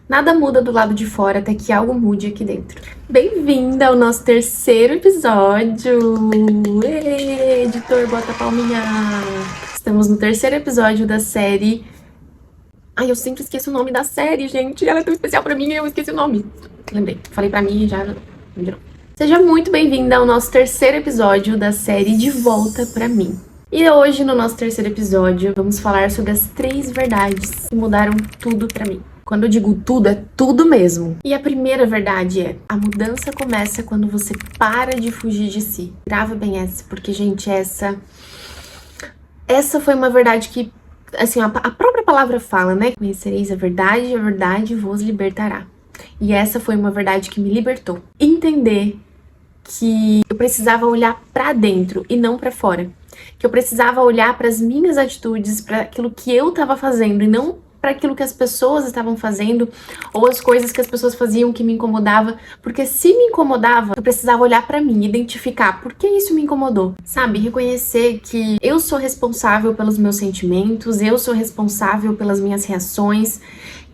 Nada muda do lado de fora até que algo mude aqui dentro. Bem-vinda ao nosso terceiro episódio! Ê, editor, bota a palminha! Estamos no terceiro episódio da série... Ai, eu sempre esqueço o nome da série, gente! Ela é tão especial pra mim e eu esqueci o nome. Lembrei, falei pra mim e já... Seja muito bem-vinda ao nosso terceiro episódio da série De Volta Pra Mim. E hoje, no nosso terceiro episódio, vamos falar sobre as 3 verdades que mudaram tudo pra mim. Quando eu digo tudo, é tudo mesmo. E a primeira verdade é: a mudança começa quando você para de fugir de si. Grava bem essa, porque, gente, essa foi uma verdade que, assim, a própria palavra fala, né? Conhecereis a verdade vos libertará. E essa foi uma verdade que me libertou. Entender que eu precisava olhar pra dentro e não pra fora. Que eu precisava olhar para as minhas atitudes, para aquilo que eu estava fazendo e não para aquilo que as pessoas estavam fazendo ou as coisas que as pessoas faziam que me incomodava, porque se me incomodava, eu precisava olhar para mim, identificar por que isso me incomodou, sabe? Reconhecer que eu sou responsável pelos meus sentimentos, eu sou responsável pelas minhas reações.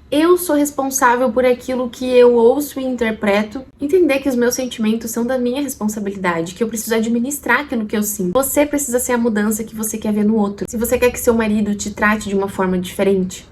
Eu sou responsável por aquilo que eu ouço e interpreto. Entender que os meus sentimentos são da minha responsabilidade, que eu preciso administrar aquilo que eu sinto. Você precisa ser a mudança que você quer ver no outro. Se você quer que seu marido te trate de uma forma diferente,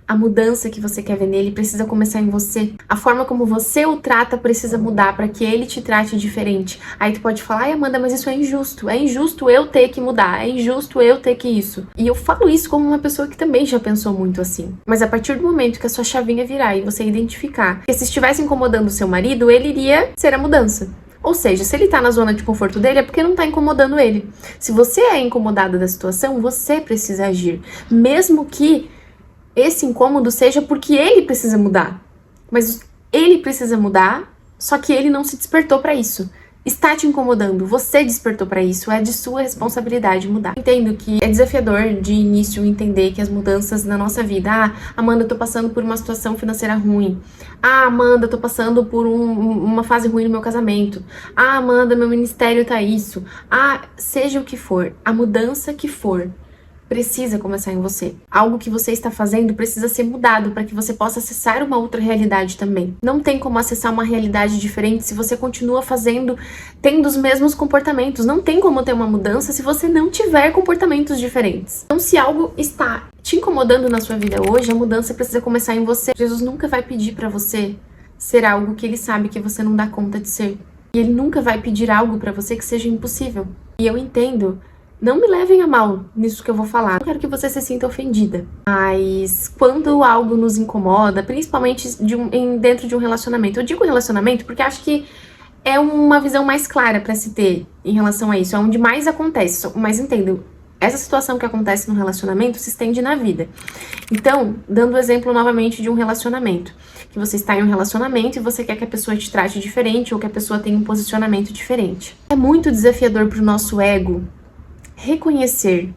a mudança que você quer ver nele precisa começar em você. A forma como você o trata precisa mudar para que ele te trate diferente. Aí tu pode falar: ai, Amanda, mas isso é injusto. É injusto eu ter que mudar. É injusto eu ter que isso. E eu falo isso como uma pessoa que também já pensou muito assim. Mas a partir do momento que a sua chavinha virar e você identificar que se estivesse incomodando o seu marido, ele iria ser a mudança. Ou seja, se ele tá na zona de conforto dele, é porque não tá incomodando ele. Se você é incomodada da situação, você precisa agir. Mesmo que esse incômodo seja porque ele precisa mudar. Mas ele precisa mudar, só que ele não se despertou pra isso. Está te incomodando, você despertou pra isso, é de sua responsabilidade mudar. Entendo que é desafiador de início entender que as mudanças na nossa vida... Ah, Amanda, eu tô passando por uma situação financeira ruim. Ah, Amanda, eu tô passando por uma fase ruim no meu casamento. Ah, Amanda, meu ministério tá isso. Ah, seja o que for, a mudança que for, precisa começar em você. Algo que você está fazendo precisa ser mudado para que você possa acessar uma outra realidade também. Não tem como acessar uma realidade diferente se você continua tendo os mesmos comportamentos. Não tem como ter uma mudança se você não tiver comportamentos diferentes. Então, se algo está te incomodando na sua vida hoje, a mudança precisa começar em você. Jesus nunca vai pedir para você ser algo que ele sabe que você não dá conta de ser. E ele nunca vai pedir algo para você que seja impossível. E eu entendo. Não me levem a mal nisso que eu vou falar. Não quero que você se sinta ofendida. Mas quando algo nos incomoda, principalmente dentro de um relacionamento. Eu digo relacionamento porque acho que é uma visão mais clara pra se ter em relação a isso. É onde mais acontece. Mas entendo, essa situação que acontece no relacionamento se estende na vida. Então, dando o exemplo novamente de um relacionamento. Que você está em um relacionamento e você quer que a pessoa te trate diferente ou que a pessoa tenha um posicionamento diferente. É muito desafiador pro nosso ego reconhecer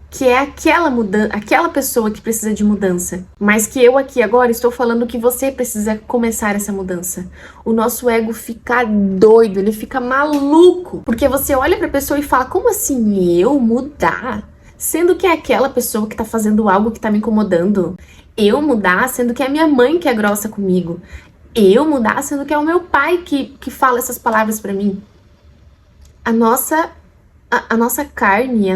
que é aquela pessoa que precisa de mudança, mas que eu aqui agora estou falando que você precisa começar essa mudança. O nosso ego fica doido, ele fica maluco, porque você olha pra pessoa e fala: como assim eu mudar? Sendo que é aquela pessoa que tá fazendo algo que tá me incomodando. Eu mudar, sendo que é minha mãe que é grossa comigo. Eu mudar, sendo que é o meu pai que fala essas palavras pra mim. A nossa carne,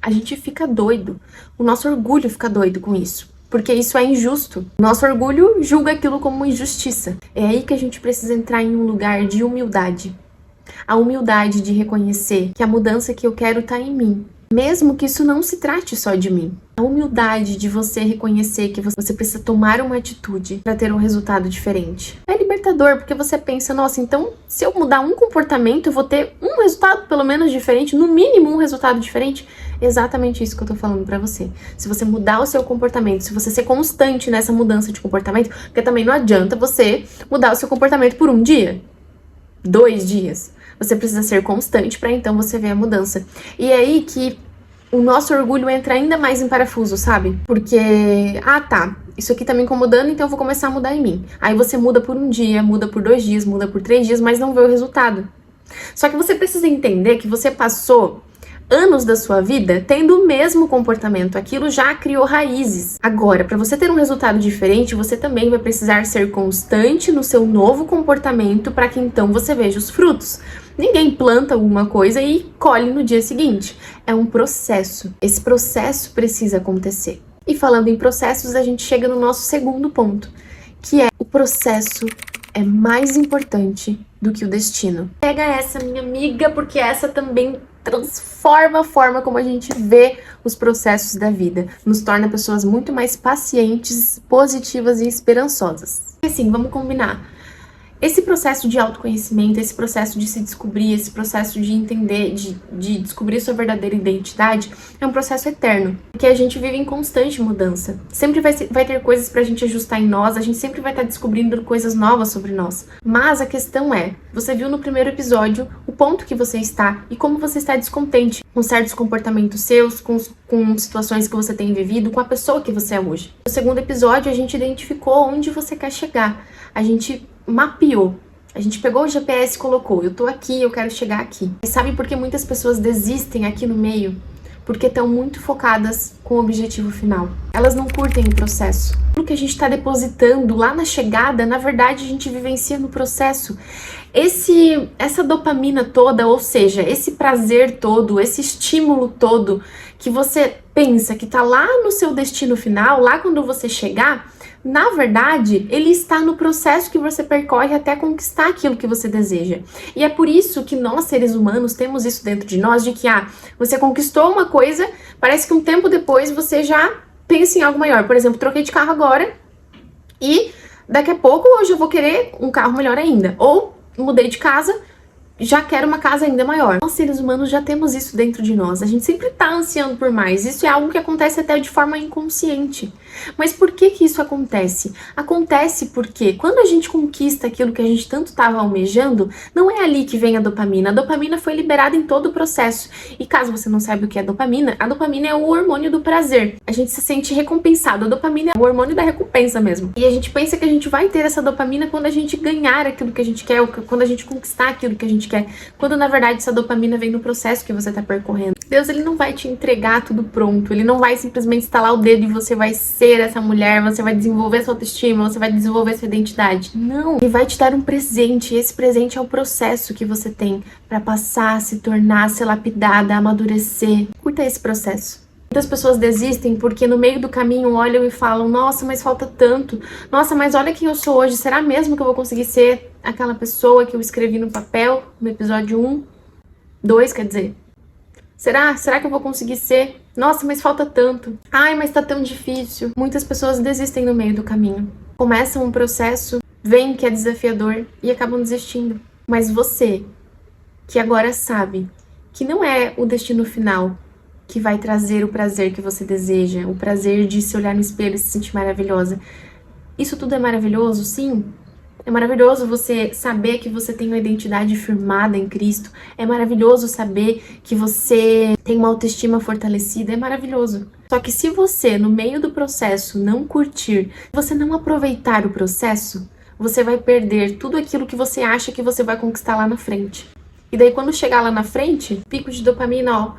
a gente fica doido. O nosso orgulho fica doido com isso. Porque isso é injusto. Nosso orgulho julga aquilo como injustiça. É aí que a gente precisa entrar em um lugar de humildade. A humildade de reconhecer que a mudança que eu quero tá em mim. Mesmo que isso não se trate só de mim. A humildade de você reconhecer que você precisa tomar uma atitude para ter um resultado diferente. É libertador, porque você pensa: nossa, então se eu mudar um comportamento, eu vou ter um resultado pelo menos diferente, no mínimo um resultado diferente. Exatamente isso que eu tô falando pra você. Se você mudar o seu comportamento, se você ser constante nessa mudança de comportamento, porque também não adianta você mudar o seu comportamento por um dia, 2 dias. Você precisa ser constante para então você ver a mudança. E é aí que o nosso orgulho entra ainda mais em parafuso, sabe? Porque, tá, isso aqui tá me incomodando, então eu vou começar a mudar em mim. Aí você muda por um dia, muda por 2 dias, muda por 3 dias, mas não vê o resultado. Só que você precisa entender que você passou anos da sua vida tendo o mesmo comportamento. Aquilo já criou raízes. Agora, para você ter um resultado diferente, você também vai precisar ser constante no seu novo comportamento para que então você veja os frutos. Ninguém planta alguma coisa e colhe no dia seguinte. É um processo. Esse processo precisa acontecer. E falando em processos, a gente chega no nosso segundo ponto, que é o processo é mais importante do que o destino. Pega essa, minha amiga, porque essa também transforma a forma como a gente vê os processos da vida. Nos torna pessoas muito mais pacientes, positivas e esperançosas. E assim, vamos combinar. Esse processo de autoconhecimento, esse processo de se descobrir, esse processo de entender, de descobrir sua verdadeira identidade, é um processo eterno, porque a gente vive em constante mudança. Sempre vai ter coisas pra gente ajustar em nós, a gente sempre vai estar descobrindo coisas novas sobre nós. Mas a questão é, você viu no primeiro episódio o ponto que você está e como você está descontente com certos comportamentos seus, com situações que você tem vivido, com a pessoa que você é hoje. No segundo episódio, a gente identificou onde você quer chegar. A gente mapeou. A gente pegou o GPS e colocou, eu tô aqui, eu quero chegar aqui. E sabe por que muitas pessoas desistem aqui no meio? Porque estão muito focadas com o objetivo final. Elas não curtem o processo. O que a gente está depositando lá na chegada, na verdade, a gente vivencia no processo. Essa dopamina toda, ou seja, esse prazer todo, esse estímulo todo que você pensa que tá lá no seu destino final, lá quando você chegar, na verdade, ele está no processo que você percorre até conquistar aquilo que você deseja. E é por isso que nós, seres humanos, temos isso dentro de nós, de que, você conquistou uma coisa, parece que um tempo depois você já pensa em algo maior. Por exemplo, troquei de carro agora e daqui a pouco hoje eu vou querer um carro melhor ainda. Ou mudei de casa, já quero uma casa ainda maior. Nós, seres humanos, já temos isso dentro de nós. A gente sempre tá ansiando por mais. Isso é algo que acontece até de forma inconsciente. Mas por que isso acontece? Acontece porque quando a gente conquista aquilo que a gente tanto estava almejando, não é ali que vem a dopamina. A dopamina foi liberada em todo o processo. E caso você não saiba o que é a dopamina é o hormônio do prazer. A gente se sente recompensado. A dopamina é o hormônio da recompensa mesmo. E a gente pensa que a gente vai ter essa dopamina quando a gente ganhar aquilo que a gente quer, ou quando a gente conquistar aquilo que a gente quer. Quando na verdade essa dopamina vem no processo que você está percorrendo. Deus, ele não vai te entregar tudo pronto. Ele não vai simplesmente estalar o dedo e você vai ser essa mulher, você vai desenvolver sua autoestima, você vai desenvolver sua identidade. Não, ele vai te dar um presente, e esse presente é o processo que você tem para passar, se tornar, ser lapidada, amadurecer. Curta esse processo. Muitas pessoas desistem porque no meio do caminho olham e falam, nossa, mas falta tanto. Nossa, mas olha quem eu sou hoje. Será mesmo que eu vou conseguir ser aquela pessoa que eu escrevi no papel no episódio 1? 2, quer dizer. Será que eu vou conseguir ser? Nossa, mas falta tanto. Ai, mas tá tão difícil. Muitas pessoas desistem no meio do caminho. Começam um processo, veem que é desafiador e acabam desistindo. Mas você, que agora sabe que não é o destino final que vai trazer o prazer que você deseja, o prazer de se olhar no espelho e se sentir maravilhosa. Isso tudo é maravilhoso, sim. É maravilhoso você saber que você tem uma identidade firmada em Cristo. É maravilhoso saber que você tem uma autoestima fortalecida. É maravilhoso. Só que se você, no meio do processo, não curtir, você não aproveitar o processo, você vai perder tudo aquilo que você acha que você vai conquistar lá na frente. E daí quando chegar lá na frente, pico de dopamina,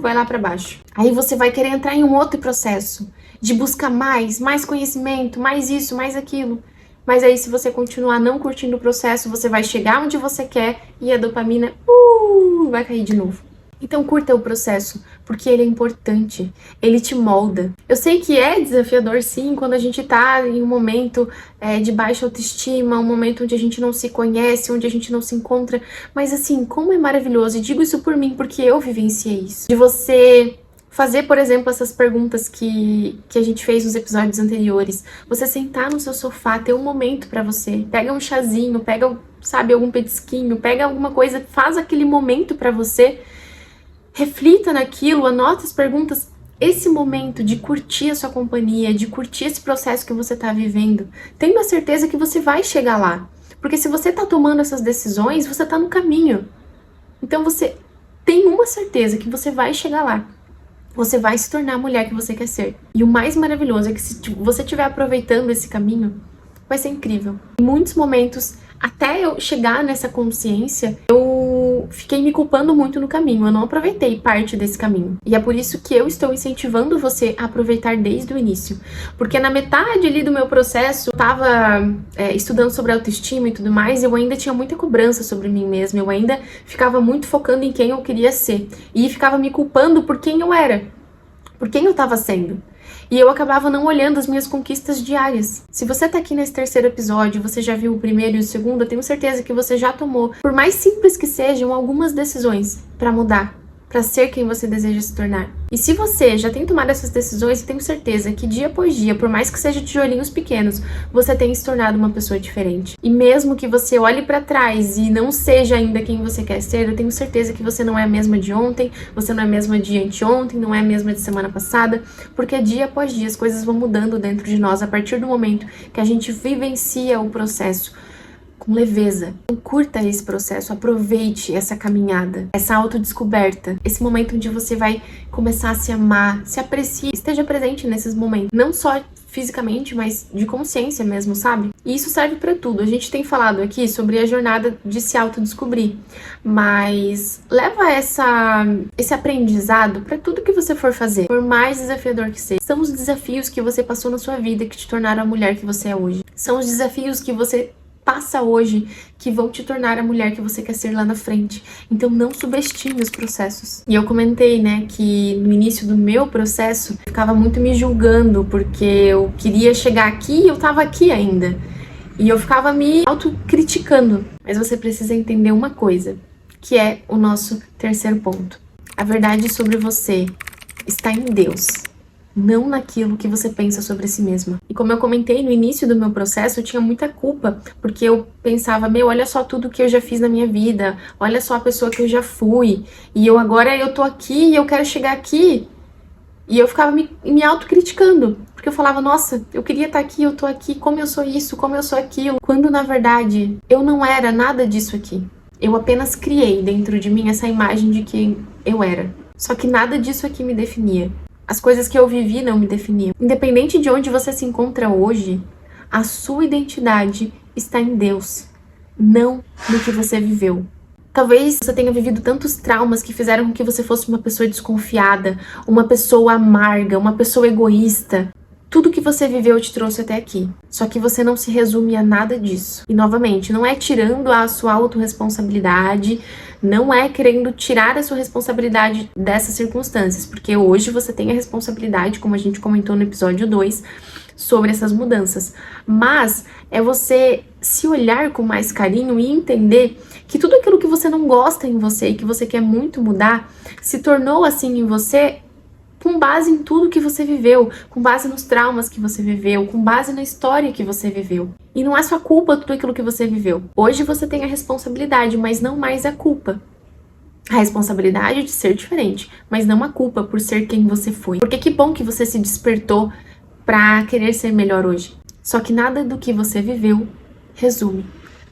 vai lá pra baixo. Aí você vai querer entrar em um outro processo de buscar mais conhecimento, mais isso, mais aquilo. Mas aí se você continuar não curtindo o processo, você vai chegar onde você quer e a dopamina vai cair de novo. Então curta o processo, porque ele é importante, ele te molda. Eu sei que é desafiador sim, quando a gente tá em um momento de baixa autoestima, um momento onde a gente não se conhece, onde a gente não se encontra, mas assim, como é maravilhoso, e digo isso por mim, porque eu vivenciei isso. De você fazer, por exemplo, essas perguntas que a gente fez nos episódios anteriores. Você sentar no seu sofá, ter um momento pra você. Pega um chazinho, pega, sabe, algum petisquinho, pega alguma coisa, faz aquele momento pra você. Reflita naquilo, anota as perguntas. Esse momento de curtir a sua companhia, de curtir esse processo que você tá vivendo, tenha a certeza que você vai chegar lá. Porque se você tá tomando essas decisões, você tá no caminho. Então você tem uma certeza que você vai chegar lá. Você vai se tornar a mulher que você quer ser. E o mais maravilhoso é que se você estiver aproveitando esse caminho, vai ser incrível. Em muitos momentos, até eu chegar nessa consciência, eu eu fiquei me culpando muito no caminho, eu não aproveitei parte desse caminho. E é por isso que eu estou incentivando você a aproveitar desde o início. Porque na metade ali do meu processo, eu tava estudando sobre autoestima e tudo mais, e eu ainda tinha muita cobrança sobre mim mesma, eu ainda ficava muito focando em quem eu queria ser. E ficava me culpando por quem eu era, por quem eu estava sendo. E eu acabava não olhando as minhas conquistas diárias. Se você tá aqui nesse terceiro episódio, você já viu o primeiro e o segundo, eu tenho certeza que você já tomou, por mais simples que sejam, algumas decisões para mudar, para ser quem você deseja se tornar. E se você já tem tomado essas decisões, eu tenho certeza que dia após dia, por mais que seja tijolinhos pequenos, você tem se tornado uma pessoa diferente. E mesmo que você olhe para trás e não seja ainda quem você quer ser, eu tenho certeza que você não é a mesma de ontem, você não é a mesma de anteontem, não é a mesma de semana passada, porque dia após dia as coisas vão mudando dentro de nós a partir do momento que a gente vivencia o processo com leveza. Então, curta esse processo, aproveite essa caminhada, essa autodescoberta, esse momento onde você vai começar a se amar, se aprecie, esteja presente nesses momentos, não só fisicamente, mas de consciência mesmo, sabe? E isso serve pra tudo. A gente tem falado aqui sobre a jornada de se autodescobrir, mas leva esse aprendizado pra tudo que você for fazer, por mais desafiador que seja. São os desafios que você passou na sua vida que te tornaram a mulher que você é hoje. São os desafios que você passa hoje que vão te tornar a mulher que você quer ser lá na frente. Então não subestime os processos. E eu comentei, né, que no início do meu processo eu ficava muito me julgando porque eu queria chegar aqui e eu tava aqui ainda. E eu ficava me autocriticando. Mas você precisa entender uma coisa, que é o nosso terceiro ponto. A verdade sobre você está em Deus, não naquilo que você pensa sobre si mesma. E como eu comentei no início do meu processo, eu tinha muita culpa, porque eu pensava, olha só tudo que eu já fiz na minha vida, olha só a pessoa que eu já fui, e agora eu tô aqui e eu quero chegar aqui. E eu ficava me autocriticando, porque eu falava, nossa, eu queria estar aqui, eu tô aqui, como eu sou isso, como eu sou aquilo. Quando na verdade eu não era nada disso aqui. Eu apenas criei dentro de mim essa imagem de quem eu era. Só que nada disso aqui me definia. As coisas que eu vivi não me definiam. Independente de onde você se encontra hoje, a sua identidade está em Deus, não no que você viveu. Talvez você tenha vivido tantos traumas que fizeram com que você fosse uma pessoa desconfiada, uma pessoa amarga, uma pessoa egoísta. Tudo que você viveu te trouxe até aqui. Só que você não se resume a nada disso. E novamente, não é tirando a sua autorresponsabilidade, não é querendo tirar a sua responsabilidade dessas circunstâncias, porque hoje você tem a responsabilidade, como a gente comentou no episódio 2, sobre essas mudanças. Mas é você se olhar com mais carinho e entender que tudo aquilo que você não gosta em você e que você quer muito mudar, se tornou assim em você com base em tudo que você viveu, com base nos traumas que você viveu, com base na história que você viveu. E não é sua culpa tudo aquilo que você viveu. Hoje você tem a responsabilidade, mas não mais a culpa. A responsabilidade de ser diferente, mas não a culpa por ser quem você foi. Porque que bom que você se despertou pra querer ser melhor hoje. Só que nada do que você viveu resume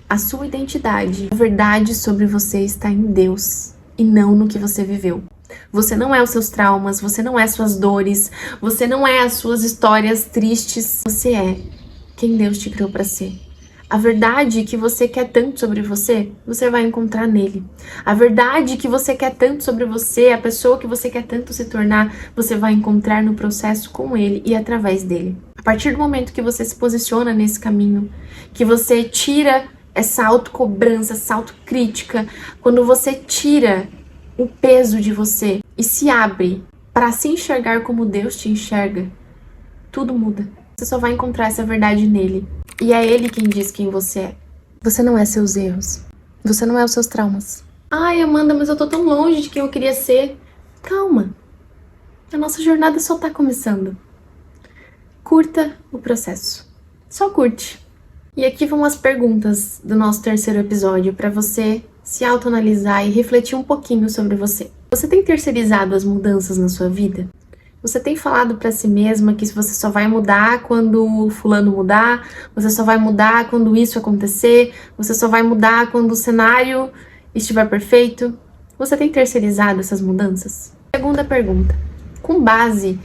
a sua identidade. A verdade sobre você está em Deus e não no que você viveu. Você não é os seus traumas, você não é suas dores, você não é as suas histórias tristes. Você é quem Deus te criou para ser. A verdade que você quer tanto sobre você, você vai encontrar nele. A verdade que você quer tanto sobre você, a pessoa que você quer tanto se tornar, você vai encontrar no processo com ele e através dele. A partir do momento que você se posiciona nesse caminho, que você tira essa autocobrança, essa autocrítica, quando você tira o peso de você e se abre para se enxergar como Deus te enxerga, tudo muda. Você só vai encontrar essa verdade nele. E é ele quem diz quem você é. Você não é seus erros. Você não é os seus traumas. Ai, Amanda, mas eu tô tão longe de quem eu queria ser. Calma. A nossa jornada só tá começando. Curta o processo. Só curte. E aqui vão as perguntas do nosso terceiro episódio para você se autoanalisar e refletir um pouquinho sobre você. Você tem terceirizado as mudanças na sua vida? Você tem falado para si mesma que você só vai mudar quando o fulano mudar, você só vai mudar quando isso acontecer, você só vai mudar quando o cenário estiver perfeito? Você tem terceirizado essas mudanças? Segunda pergunta. Com base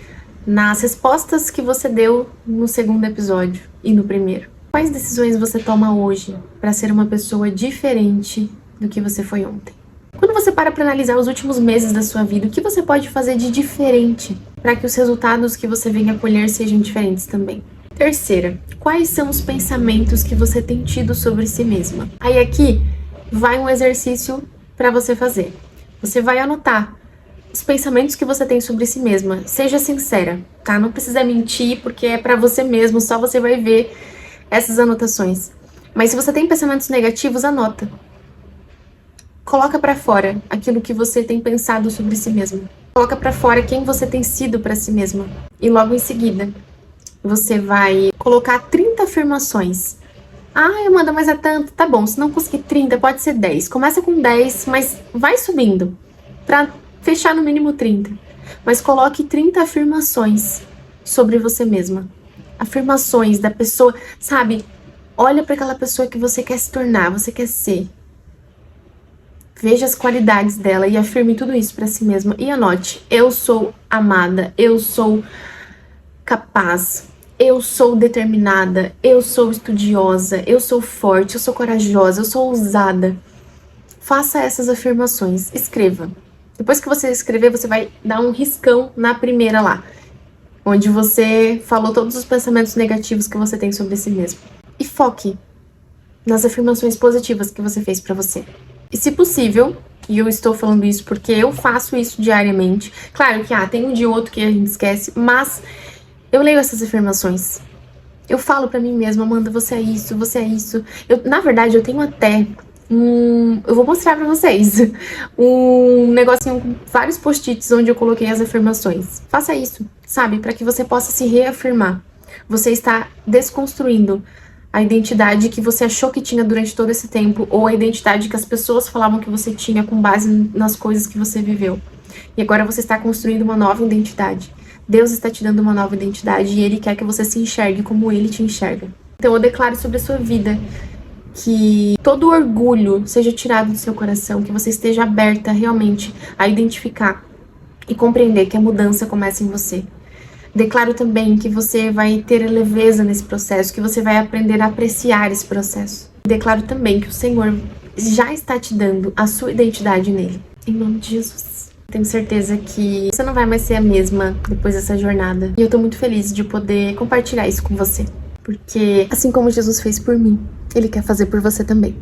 nas respostas que você deu no segundo episódio e no primeiro, quais decisões você toma hoje para ser uma pessoa diferente do que você foi ontem? Quando você para analisar os últimos meses da sua vida, o que você pode fazer de diferente para que os resultados que você venha colher sejam diferentes também? Terceira, quais são os pensamentos que você tem tido sobre si mesma? Aí aqui vai um exercício para você fazer. Você vai anotar os pensamentos que você tem sobre si mesma. Seja sincera, tá? Não precisa mentir, porque é para você mesmo, só você vai ver essas anotações. Mas se você tem pensamentos negativos, anota. Coloca para fora aquilo que você tem pensado sobre si mesma. Coloca para fora quem você tem sido para si mesma. E logo em seguida, você vai colocar 30 afirmações. Ah, Amanda, mas é tanto. Tá bom, se não conseguir 30, pode ser 10. Começa com 10, mas vai subindo pra fechar no mínimo 30. Mas coloque 30 afirmações sobre você mesma. Afirmações da pessoa, sabe? Olha para aquela pessoa que você quer se tornar, você quer ser. Veja as qualidades dela e afirme tudo isso para si mesma. E anote: eu sou amada, eu sou capaz, eu sou determinada, eu sou estudiosa, eu sou forte, eu sou corajosa, eu sou ousada. Faça essas afirmações, escreva. Depois que você escrever, você vai dar um riscão na primeira lá, onde você falou todos os pensamentos negativos que você tem sobre si mesmo. E foque nas afirmações positivas que você fez pra você. E se possível, e eu estou falando isso porque eu faço isso diariamente, claro que tem um dia ou outro que a gente esquece, mas eu leio essas afirmações. Eu falo pra mim mesma: Amanda, você é isso, você é isso. Na verdade, eu tenho até eu vou mostrar pra vocês um negocinho com vários post-its onde eu coloquei as afirmações. Faça isso, sabe? Pra que você possa se reafirmar. Você está desconstruindo a identidade que você achou que tinha durante todo esse tempo, ou a identidade que as pessoas falavam que você tinha com base nas coisas que você viveu. E agora você está construindo uma nova identidade. Deus está te dando uma nova identidade e Ele quer que você se enxergue como Ele te enxerga. Então eu declaro sobre a sua vida que todo orgulho seja tirado do seu coração, que você esteja aberta realmente a identificar e compreender que a mudança começa em você. Declaro também que você vai ter leveza nesse processo, que você vai aprender a apreciar esse processo. Declaro também que o Senhor já está te dando a sua identidade nele. Em nome de Jesus. Tenho certeza que você não vai mais ser a mesma depois dessa jornada. E eu tô muito feliz de poder compartilhar isso com você. Porque assim como Jesus fez por mim, Ele quer fazer por você também.